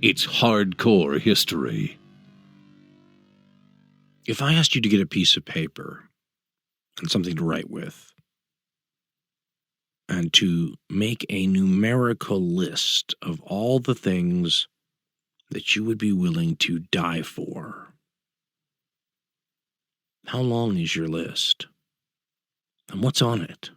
It's hardcore history. If I asked you to get a piece of paper and something to write with, and to make a numerical list of all the things that you would be willing to die for, how long is your list? And what's on it?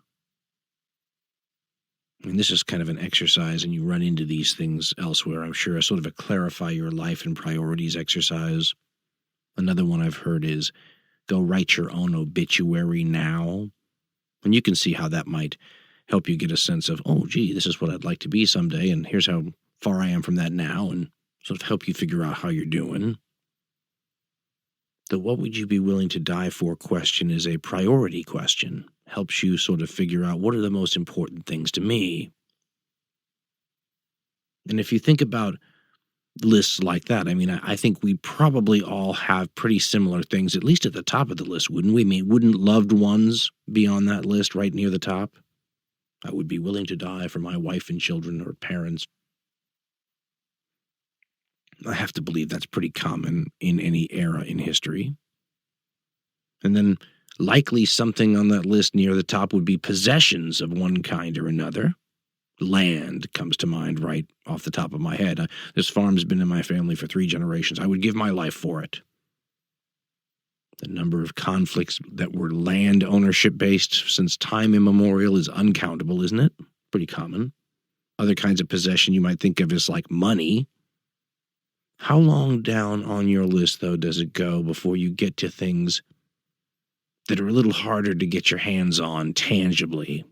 I mean, this is kind of an exercise, and you run into these things elsewhere, I'm sure, a sort of a clarify your life and priorities exercise. Another one I've heard is go write your own obituary now. And you can see how that might help you get a sense of, oh, gee, this is what I'd like to be someday, and here's how far I am from that now, and sort of help you figure out how you're doing. The what would you be willing to die for question is a priority question. Helps you sort of figure out what are the most important things to me. And if you think about lists like that, I mean, I think we probably all have pretty similar things, at least at the top of the list, wouldn't we? I mean, wouldn't loved ones be on that list right near the top? I would be willing to die for my wife and children or parents. I have to believe that's pretty common in any era in history. And then likely something on that list near the top would be possessions of one kind or another. Land comes to mind right off the top of my head. This farm's been in my family for 3 generations. I would give my life for it. The number of conflicts that were land ownership based since time immemorial is uncountable, isn't it? Pretty common. Other kinds of possession you might think of as like money. How long down on your list, though, does it go before you get to things that are a little harder to get your hands on tangibly?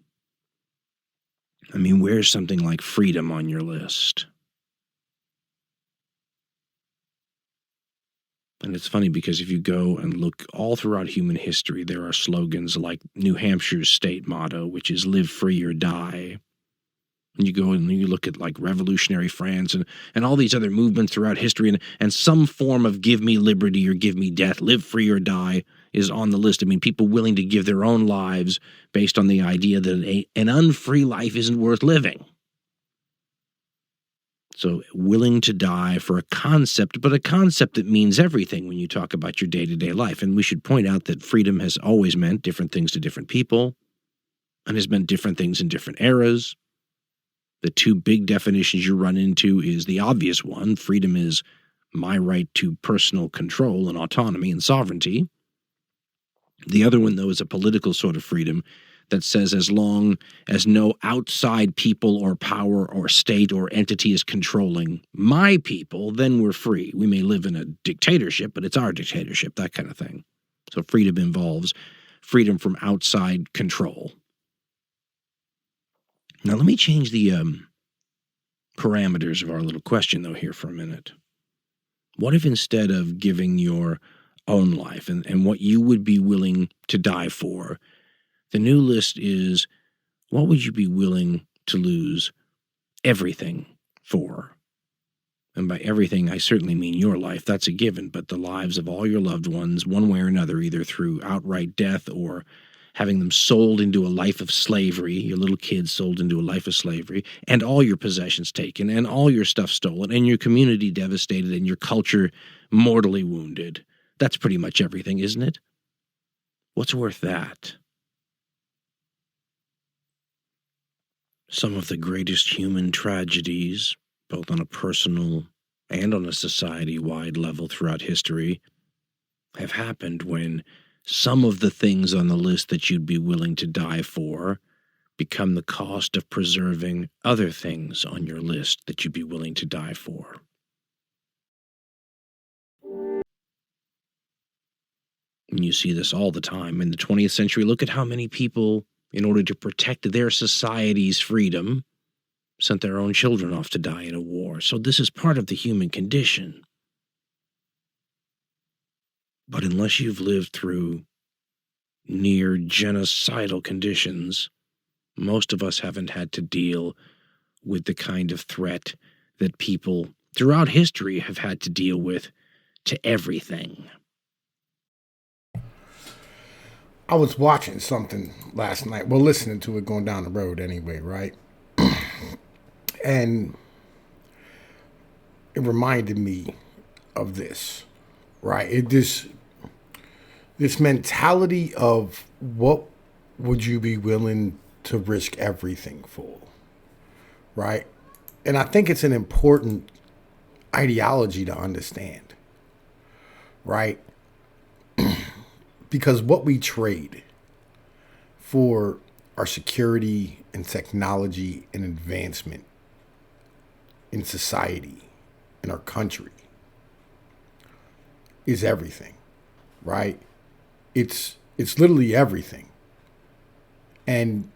I mean, where's something like freedom on your list? And it's funny because if you go and look all throughout human history, there are slogans like New Hampshire's state motto, which is live free or die. And you go and you look at like revolutionary France and all these other movements throughout history, and some form of give me liberty or give me death, live free or die is on the list. I mean, people willing to give their own lives based on the idea that an unfree life isn't worth living. So willing to die for a concept, but a concept that means everything when you talk about your day-to-day life. And we should point out that freedom has always meant different things to different people and has meant different things in different eras. The 2 big definitions you run into is the obvious one. Freedom is my right to personal control and autonomy and sovereignty. The other one, though, is a political sort of freedom that says as long as no outside people or power or state or entity is controlling my people, then we're free. We may live in a dictatorship, but it's our dictatorship, that kind of thing. So freedom involves freedom from outside control. Now, let me change the parameters of our little question, though, here for a minute. What if instead of giving your own life and what you would be willing to die for, the new list is what would you be willing to lose everything for? And by everything, I certainly mean your life. That's a given, but the lives of all your loved ones, one way or another, either through outright death or having them sold into a life of slavery, your little kids sold into a life of slavery, and all your possessions taken, and all your stuff stolen, and your community devastated, and your culture mortally wounded. That's pretty much everything, isn't it? What's worth that? Some of the greatest human tragedies, both on a personal and on a society-wide level throughout history, have happened when some of the things on the list that you'd be willing to die for become the cost of preserving other things on your list that you'd be willing to die for. And you see this all the time. In the 20th century, look at how many people, in order to protect their society's freedom, sent their own children off to die in a war. So this is part of the human condition. But unless you've lived through near genocidal conditions, most of us haven't had to deal with the kind of threat that people throughout history have had to deal with to everything. I was watching something last night, well, listening to it going down the road anyway, right? And it reminded me of this, right? This mentality of what would you be willing to risk everything for, right? And I think it's an important ideology to understand, right? Because what we trade for our security and technology and advancement in society, in our country, is everything, right? It's literally everything. And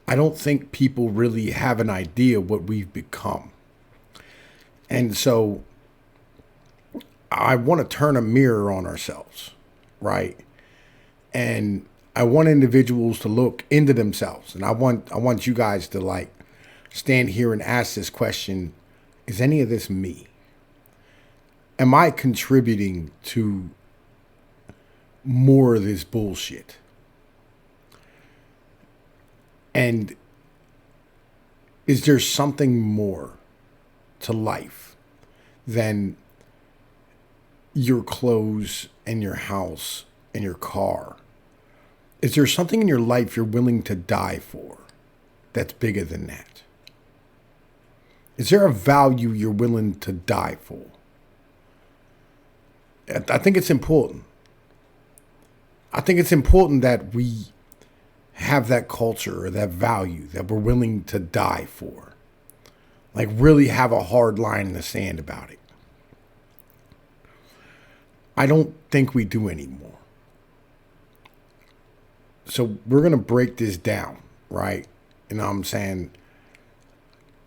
I don't think people really have an idea what we've become. And so I want to turn a mirror on ourselves, right? And I want individuals to look into themselves. And I want you guys to like stand here and ask this question, is any of this me? Am I contributing to more of this bullshit? And is there something more to life than your clothes and your house and your car? Is there something in your life you're willing to die for that's bigger than that? Is there a value you're willing to die for? I think it's important. I think it's important that we have that culture or that value that we're willing to die for. Like really have a hard line in the sand about it. I don't think we do anymore. So we're going to break this down, right? You know what I'm saying?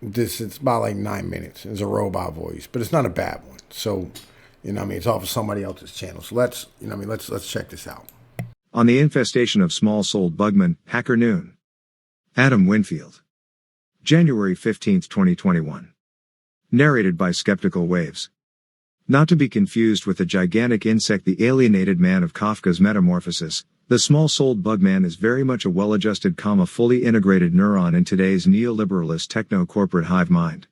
It's about like 9 minutes. It's a robot voice, but it's not a bad one. So, you know what I mean? It's off of somebody else's channel. So let's check this out. On the infestation of small-souled bugmen, Hacker Noon. Adam Winfield. January 15, 2021. Narrated by Skeptical Waves. Not to be confused with the gigantic insect, the alienated man of Kafka's Metamorphosis, the small-souled bugman is very much a well-adjusted, fully integrated neuron in today's neoliberalist techno-corporate hive mind.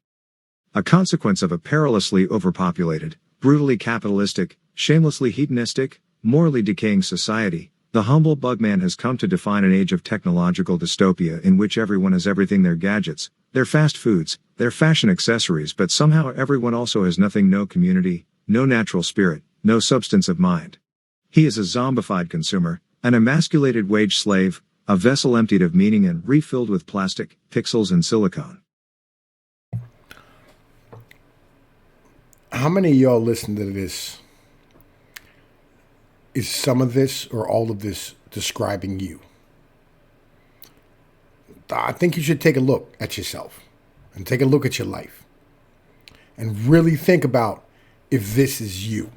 A consequence of a perilously overpopulated, brutally capitalistic, shamelessly hedonistic, morally decaying society, the humble bugman has come to define an age of technological dystopia in which everyone has everything: their gadgets, their fast foods, their fashion accessories, but somehow everyone also has nothing: no community, no natural spirit, no substance of mind. He is a zombified consumer, an emasculated wage slave, a vessel emptied of meaning and refilled with plastic, pixels and silicone. How many of y'all listen to this? Is some of this or all of this describing you? I think you should take a look at yourself and take a look at your life and really think about if this is you.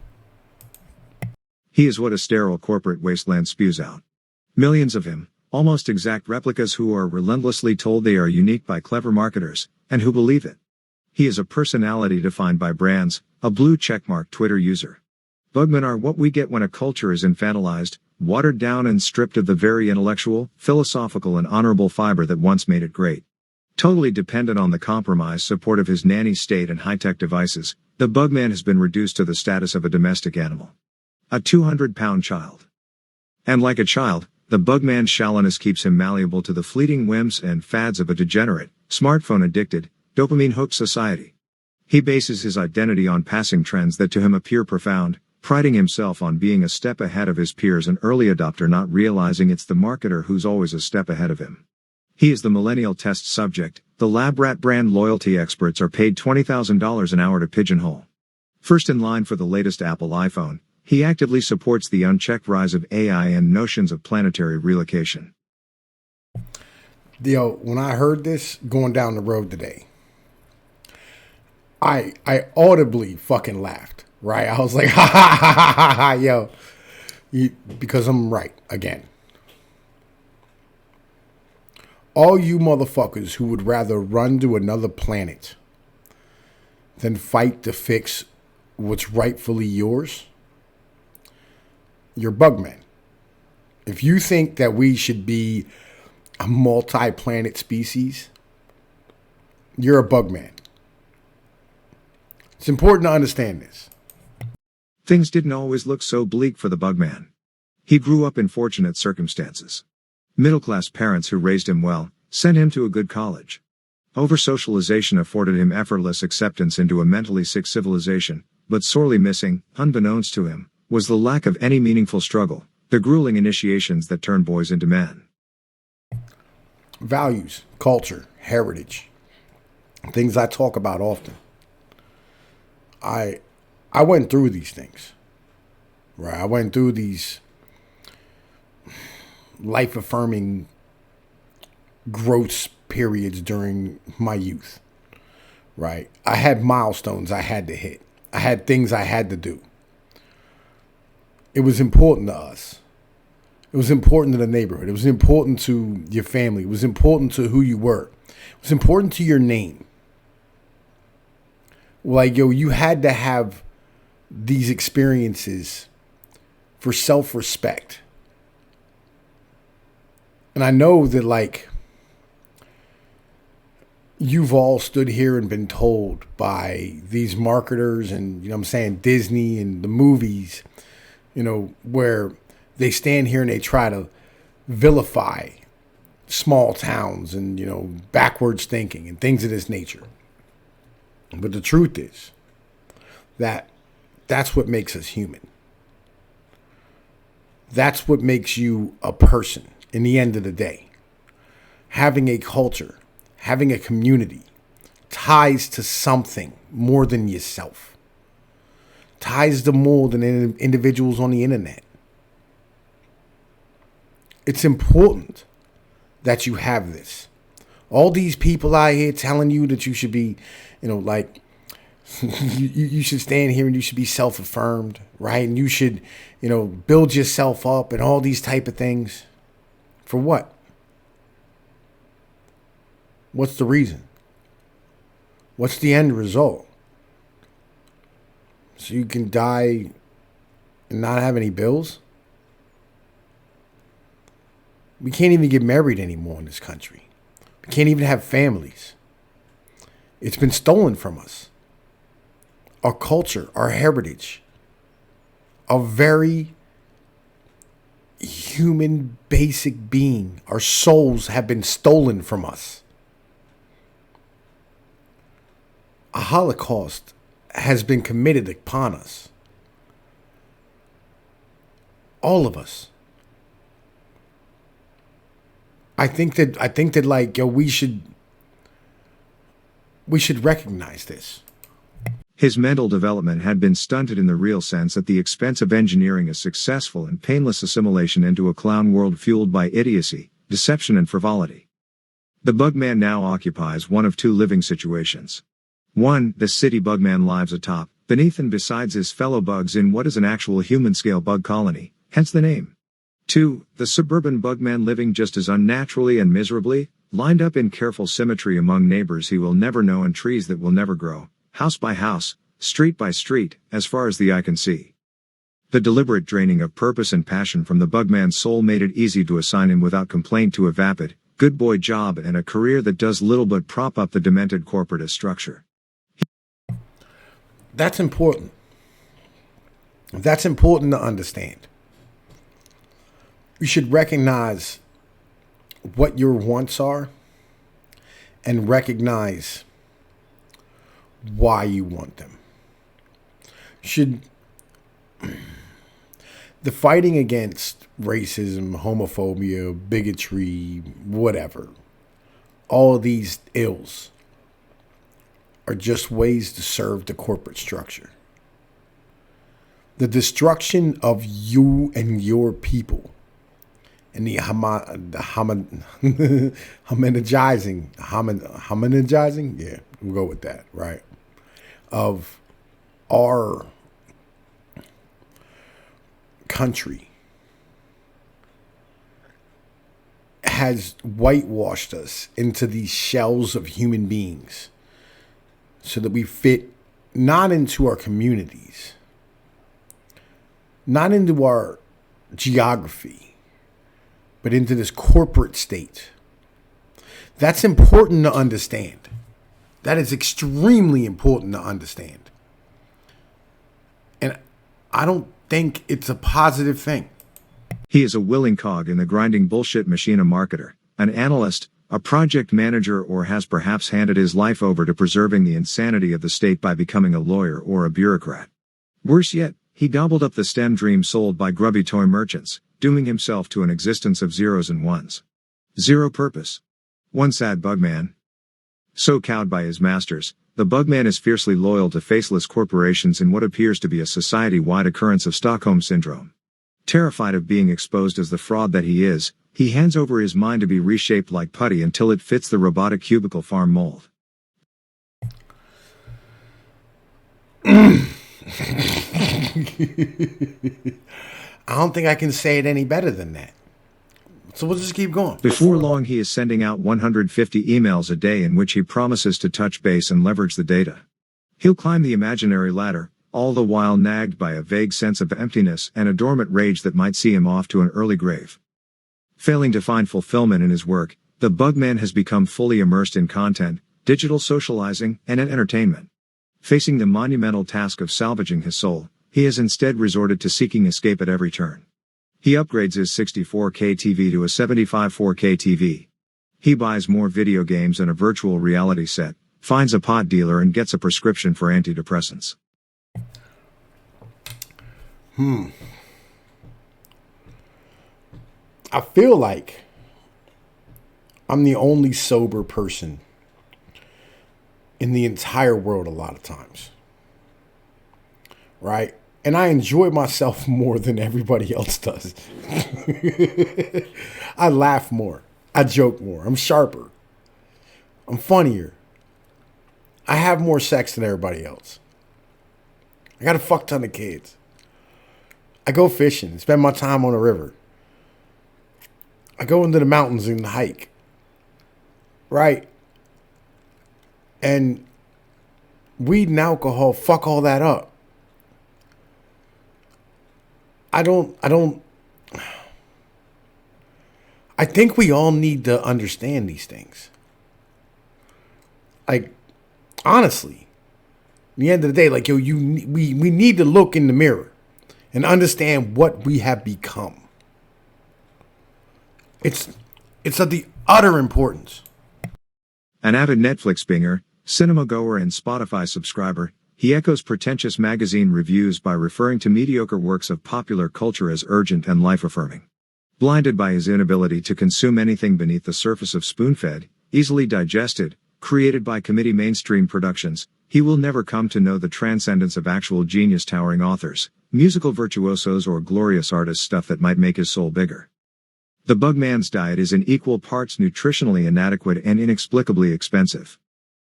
He is what a sterile corporate wasteland spews out. Millions of him, almost exact replicas who are relentlessly told they are unique by clever marketers, and who believe it. He is a personality defined by brands, a blue checkmark Twitter user. Bugmen are what we get when a culture is infantilized, watered down and stripped of the very intellectual, philosophical and honorable fiber that once made it great. Totally dependent on the compromised support of his nanny state and high-tech devices, the bugman has been reduced to the status of a domestic animal. A 200-pound child. And like a child, the bugman's shallowness keeps him malleable to the fleeting whims and fads of a degenerate, smartphone-addicted, dopamine-hooked society. He bases his identity on passing trends that to him appear profound, priding himself on being a step ahead of his peers, an early adopter, not realizing it's the marketer who's always a step ahead of him. He is the millennial test subject. The lab rat brand loyalty experts are paid $20,000 an hour to pigeonhole. First in line for the latest Apple iPhone, he actively supports the unchecked rise of AI and notions of planetary relocation. Yo, when I heard this going down the road today, I audibly fucking laughed, right? I was like, ha ha ha ha ha ha, yo, because I'm right again. All you motherfuckers who would rather run to another planet than fight to fix what's rightfully yours, you're bugmen. If you think that we should be a multi-planet species, you're a bugman. It's important to understand this. Things didn't always look so bleak for the Bugman. He grew up in fortunate circumstances. Middle-class parents who raised him well, sent him to a good college. Over-socialization afforded him effortless acceptance into a mentally sick civilization, but sorely missing, unbeknownst to him, was the lack of any meaningful struggle, the grueling initiations that turn boys into men. Values, culture, heritage, things I talk about often. I went through these things, right? I went through these life-affirming growth periods during my youth, right? I had milestones I had to hit. I had things I had to do. It was important to us. It was important to the neighborhood. It was important to your family. It was important to who you were. It was important to your name. Like, yo, you had to have these experiences for self-respect. And I know that, like, you've all stood here and been told by these marketers and, you know what I'm saying, Disney and the movies, you know, where they stand here and they try to vilify small towns and, you know, backwards thinking and things of this nature. But the truth is that that's what makes us human. That's what makes you a person in the end of the day. Having a culture, having a community ties to something more than yourself. Ties to more than individuals on the internet. It's important that you have this. All these people out here telling you that you should be, you know, like, you should stand here and you should be self-affirmed, right? And you should, you know, build yourself up and all these type of things. For what? What's the reason? What's the end result? So you can die and not have any bills? We can't even get married anymore in this country. We can't even have families. It's been stolen from us. Our culture, our heritage, our very human basic being, our souls have been stolen from us. A Holocaust has been committed upon us. All of us. I think that like, yo, we should recognize this. His mental development had been stunted in the real sense at the expense of engineering a successful and painless assimilation into a clown world fueled by idiocy, deception and frivolity. The Bugman now occupies one of two living situations. One, the city Bugman lives atop, beneath and besides his fellow bugs in what is an actual human-scale bug colony, hence the name. Two, the suburban Bugman living just as unnaturally and miserably, lined up in careful symmetry among neighbors he will never know and trees that will never grow, house by house, street by street, as far as the eye can see. The deliberate draining of purpose and passion from the Bugman's soul made it easy to assign him without complaint to a vapid, good boy job and a career that does little but prop up the demented corporatist structure. That's important. That's important to understand. You should recognize what your wants are and recognize why you want them. The fighting against racism, homophobia, bigotry, whatever, all of these ills are just ways to serve the corporate structure. The destruction of you and your people and the homogenizing, yeah, we'll go with that, right, of our country has whitewashed us into these shells of human beings so that we fit not into our communities, not into our geography, but into this corporate state. That's important to understand. That is extremely important to understand. I don't think it's a positive thing. He is a willing cog in the grinding bullshit machine, a marketer, an analyst, a project manager, or has perhaps handed his life over to preserving the insanity of the state by becoming a lawyer or a bureaucrat. Worse yet, he gobbled up the STEM dream sold by grubby toy merchants, dooming himself to an existence of zeros and ones. Zero purpose. One sad bugman. So cowed by his masters, the bugman is fiercely loyal to faceless corporations in what appears to be a society-wide occurrence of Stockholm Syndrome. Terrified of being exposed as the fraud that he is, he hands over his mind to be reshaped like putty until it fits the robotic cubicle farm mold. I don't think I can say it any better than that. So we'll just keep going. Before long, he is sending out 150 emails a day in which he promises to touch base and leverage the data. He'll climb the imaginary ladder, all the while nagged by a vague sense of emptiness and a dormant rage that might see him off to an early grave. Failing to find fulfillment in his work, the bugman has become fully immersed in content, digital socializing, and entertainment. Facing the monumental task of salvaging his soul, he has instead resorted to seeking escape at every turn. He upgrades his 64K TV to a 75 4K TV. He buys more video games and a virtual reality set, finds a pot dealer and gets a prescription for antidepressants. I feel like I'm the only sober person in the entire world a lot of times. Right? And I enjoy myself more than everybody else does. I laugh more. I joke more. I'm sharper. I'm funnier. I have more sex than everybody else. I got a fuck ton of kids. I go fishing, spend my time on the river. I go into the mountains and hike. Right? And weed and alcohol fuck all that up. I think we all need to understand these things. Like, honestly, at the end of the day, like, we need to look in the mirror and understand what we have become. It's of the utter importance. An avid Netflix binger, cinema goer and Spotify subscriber, he echoes pretentious magazine reviews by referring to mediocre works of popular culture as urgent and life-affirming. Blinded by his inability to consume anything beneath the surface of spoon-fed, easily digested, created by committee mainstream productions, he will never come to know the transcendence of actual genius towering authors, musical virtuosos or glorious artists, stuff that might make his soul bigger. The bugman's diet is in equal parts nutritionally inadequate and inexplicably expensive.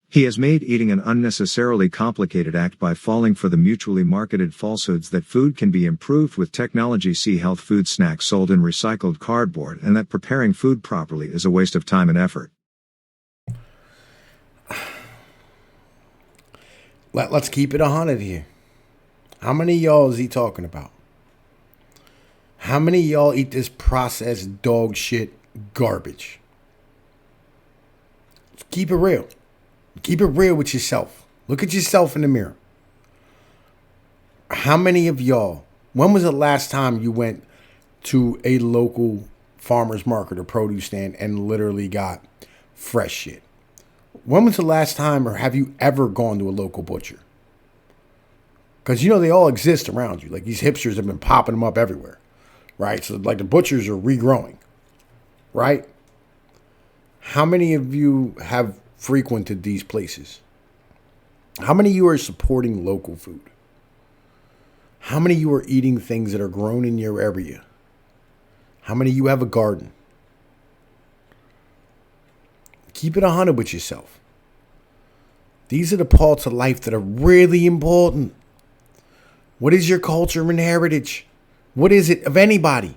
He has made eating an unnecessarily complicated act by falling for the mutually marketed falsehoods that food can be improved with technology. See health food snacks sold in recycled cardboard, and that preparing food properly is a waste of time and effort. Let's keep it 100 here. How many of y'all is he talking about? How many of y'all eat this processed dog shit garbage? Let's keep it real. Keep it real with yourself. Look at yourself in the mirror. How many of y'all, when was the last time you went to a local farmer's market or produce stand and literally got fresh shit? When was the last time, or have you ever gone to a local butcher? Because, they all exist around you. Like, these hipsters have been popping them up everywhere. Right? So, like, the butchers are regrowing. Right? How many of you have frequented these places? How many of you are supporting local food? How many of you are eating things that are grown in your area? How many of you have a garden? Keep it 100 with yourself. These are the parts of life that are really important. What is your culture and heritage? What is it of anybody?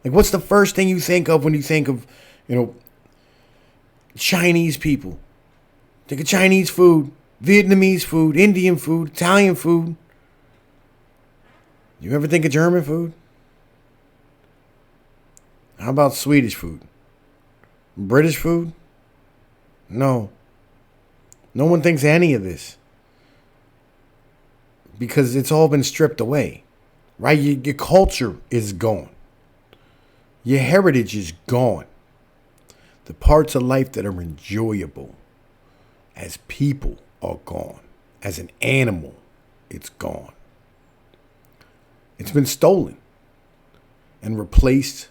Like, what's the first thing you think of when you think of, Chinese people? Think of Chinese food, Vietnamese food, Indian food, Italian food. You ever think of German food? How about Swedish food? British food? No. No one thinks of any of this. Because it's all been stripped away. right? Your culture is gone. Your heritage is gone. The parts of life that are enjoyable as people are gone. As an animal, it's gone. It's been stolen and replaced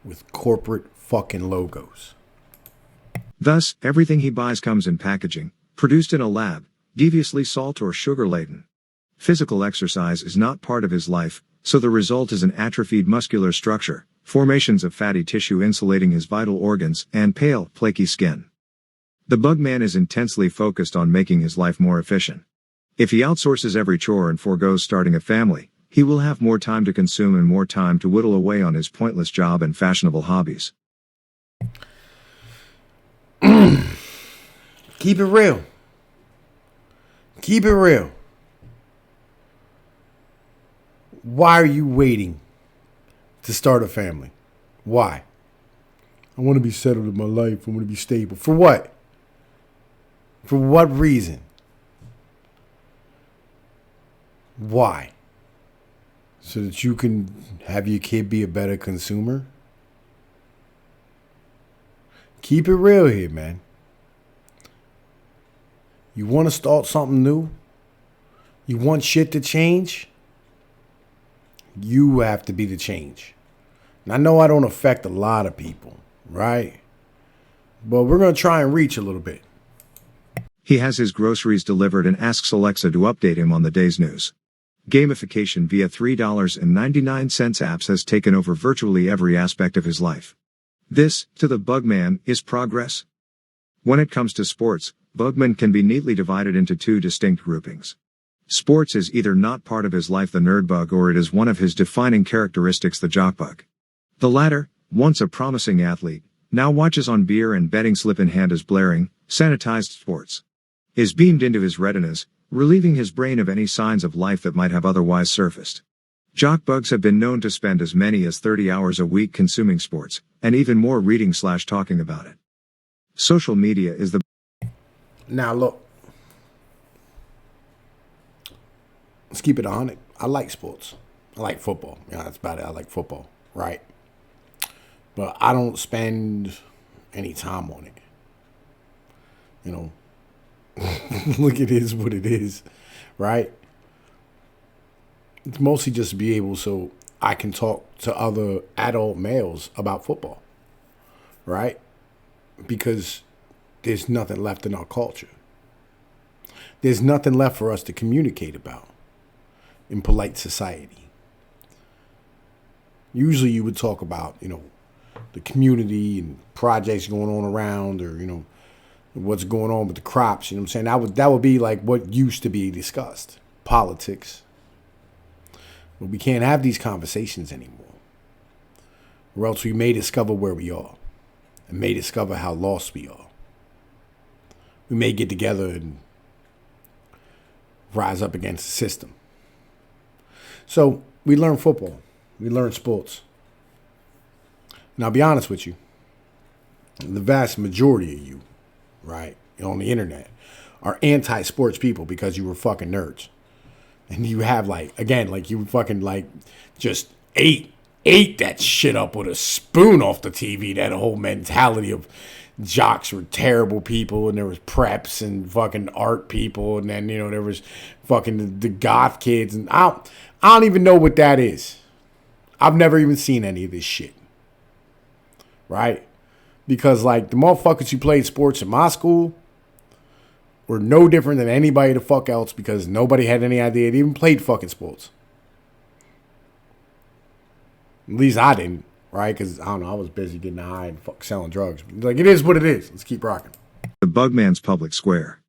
with corporate fucking logos. Thus, everything he buys comes in packaging, produced in a lab, deviously salt or sugar laden. Physical exercise is not part of his life, so the result is an atrophied muscular structure, formations of fatty tissue insulating his vital organs, and pale, flaky skin. The Bugman is intensely focused on making his life more efficient. If he outsources every chore and forgoes starting a family, he will have more time to consume and more time to whittle away on his pointless job and fashionable hobbies. Keep it real. Keep it real. Why are you waiting to start a family? Why? I want to be settled in my life. I want to be stable. For what? For what reason? Why? So that you can have your kid be a better consumer? Keep it real here, man. You want to start something new? You want shit to change? You have to be the change. And I know I don't affect a lot of people, right? But we're going to try and reach a little bit. He has his groceries delivered and asks Alexa to update him on the day's news. Gamification via $3.99 apps has taken over virtually every aspect of his life. This, to the Bugman, is progress. When it comes to sports, Bugman can be neatly divided into two distinct groupings. Sports is either not part of his life, the nerd bug, or it is one of his defining characteristics, the jock bug. The latter, once a promising athlete, now watches on beer and betting slip in hand as blaring, sanitized sports is beamed into his retinas, relieving his brain of any signs of life that might have otherwise surfaced. Jock bugs have been known to spend as many as 30 hours a week consuming sports, and even more reading/talking about it. Social media is the... Now look, let's keep it 100. I like sports. I like football. Yeah, that's about it. I like football, right? But I don't spend any time on it. You know, look, it is what it is, right? It's mostly just to be able so I can talk to other adult males about football, right? Because there's nothing left in our culture. There's nothing left for us to communicate about in polite society. Usually you would talk about, the community and projects going on around, or, what's going on with the crops. You know what I'm saying? That would be like what used to be discussed. Politics. But we can't have these conversations anymore. Or else we may discover where we are. And may discover how lost we are. We may get together and rise up against the system. So we learn football. We learn sports. And I'll be honest with you. The vast majority of you, right, on the internet, are anti-sports people because you were fucking nerds. And you have you fucking just ate that shit up with a spoon off the TV, that whole mentality of jocks were terrible people, and there was preps and fucking art people, and then, there was fucking the goth kids, and I don't even know what that is. I've never even seen any of this shit. Right? Because the motherfuckers who played sports in my school were no different than anybody the fuck else, because nobody had any idea they even played fucking sports. At least I didn't, right? Because, I don't know, I was busy getting high and selling drugs. It is what it is. Let's keep rocking. The Bugman's public square.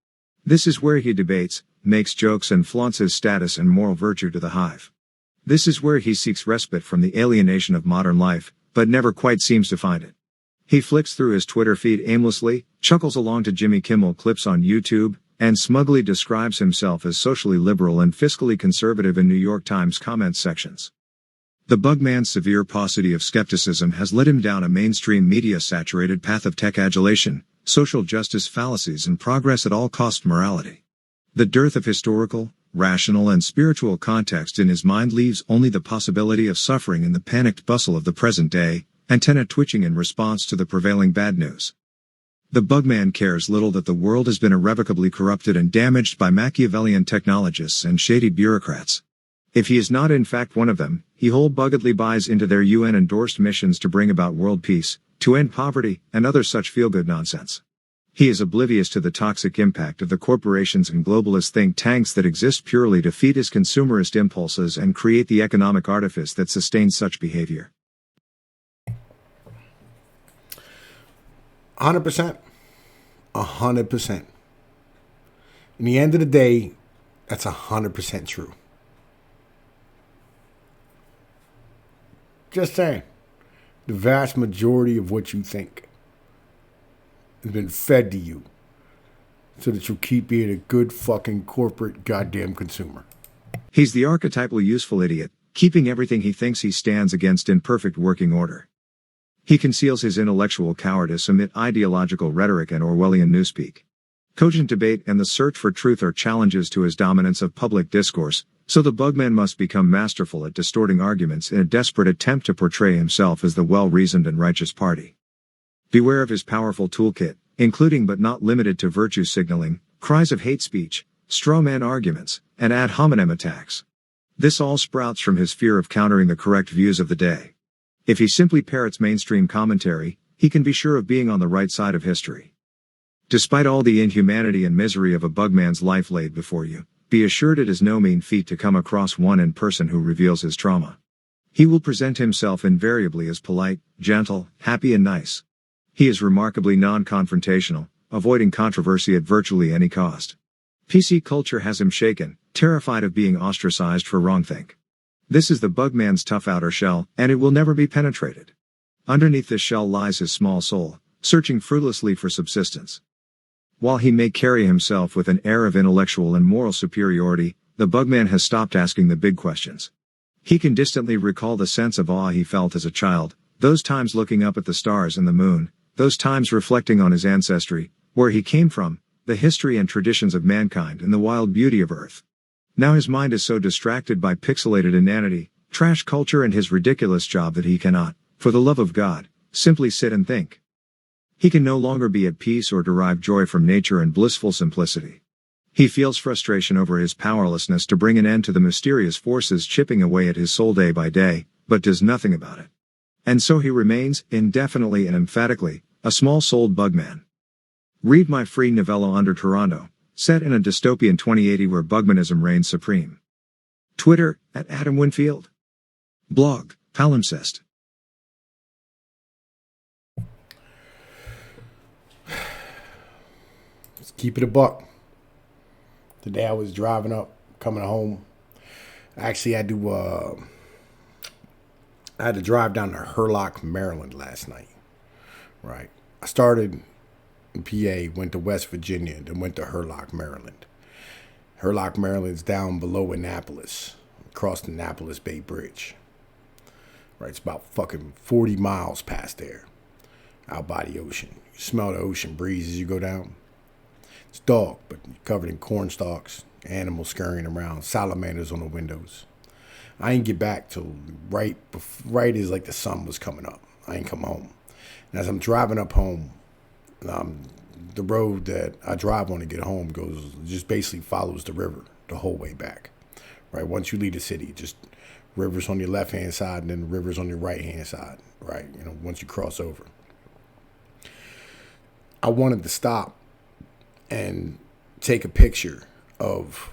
This is where he debates, makes jokes, and flaunts his status and moral virtue to the hive. This is where he seeks respite from the alienation of modern life, but never quite seems to find it. He flicks through his Twitter feed aimlessly, chuckles along to Jimmy Kimmel clips on YouTube, and smugly describes himself as socially liberal and fiscally conservative in New York Times comments sections. The Bugman's severe paucity of skepticism has led him down a mainstream media-saturated path of tech adulation, social justice fallacies, and progress at all cost morality. The dearth of historical, rational and spiritual context in his mind leaves only the possibility of suffering in the panicked bustle of the present day, antenna twitching in response to the prevailing bad news. The Bugman cares little that the world has been irrevocably corrupted and damaged by Machiavellian technologists and shady bureaucrats. If he is not in fact one of them, he wholebuggedly buys into their UN-endorsed missions to bring about world peace, to end poverty, and other such feel-good nonsense. He is oblivious to the toxic impact of the corporations and globalist think tanks that exist purely to feed his consumerist impulses and create the economic artifice that sustains such behavior. 100%. 100%. In the end of the day, that's 100% true. Just saying. The vast majority of what you think has been fed to you so that you keep being a good fucking corporate goddamn consumer. He's the archetypal useful idiot, keeping everything he thinks he stands against in perfect working order. He conceals his intellectual cowardice amid ideological rhetoric and Orwellian newspeak. Cogent debate and the search for truth are challenges to his dominance of public discourse, so the Bugman must become masterful at distorting arguments in a desperate attempt to portray himself as the well-reasoned and righteous party. Beware of his powerful toolkit, including but not limited to virtue signaling, cries of hate speech, straw man arguments, and ad hominem attacks. This all sprouts from his fear of countering the correct views of the day. If he simply parrots mainstream commentary, he can be sure of being on the right side of history. Despite all the inhumanity and misery of a Bugman's life laid before you, be assured it is no mean feat to come across one in person who reveals his trauma. He will present himself invariably as polite, gentle, happy and nice. He is remarkably non-confrontational, avoiding controversy at virtually any cost. PC culture has him shaken, terrified of being ostracized for wrongthink. This is the Bugman's tough outer shell, and it will never be penetrated. Underneath this shell lies his small soul, searching fruitlessly for subsistence. While he may carry himself with an air of intellectual and moral superiority, the Bugman has stopped asking the big questions. He can distantly recall the sense of awe he felt as a child, those times looking up at the stars and the moon, those times reflecting on his ancestry, where he came from, the history and traditions of mankind and the wild beauty of Earth. Now his mind is so distracted by pixelated inanity, trash culture and his ridiculous job that he cannot, for the love of God, simply sit and think. He can no longer be at peace or derive joy from nature and blissful simplicity. He feels frustration over his powerlessness to bring an end to the mysterious forces chipping away at his soul day by day, but does nothing about it. And so he remains, indefinitely and emphatically, a small-souled Bugman. Read my free novella Under Toronto, set in a dystopian 2080 where Bugmanism reigns supreme. Twitter, @AdamWinfield. Blog, Palimpsest. Let's keep it a buck. Today I was driving up, coming home. Actually, I had to drive down to Hurlock, Maryland last night. Right. I started in PA, went to West Virginia, then went to Hurlock, Maryland. Hurlock, Maryland's down below Annapolis, across the Annapolis Bay Bridge. Right, it's about fucking 40 miles past there, out by the ocean. You smell the ocean breeze as you go down. It's dark, but covered in corn stalks, animals scurrying around, salamanders on the windows. I didn't get back till right as like the sun was coming up. I ain't come home. And as I'm driving up home, the road that I drive on to get home just basically follows the river the whole way back. Right, once you leave the city, just rivers on your left hand side and then rivers on your right hand side. Right, once you cross over. I wanted to stop and take a picture of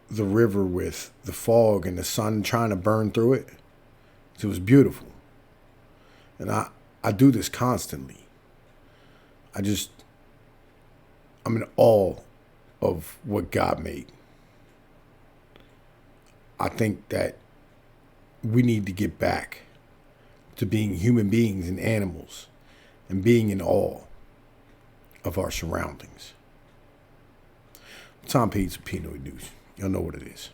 the river with the fog and the sun trying to burn through it. It was beautiful. And I do this constantly. I'm in awe of what God made. I think that we need to get back to being human beings and animals and being in awe of our surroundings. Tom Pete's Pnoid News. Y'all know what it is.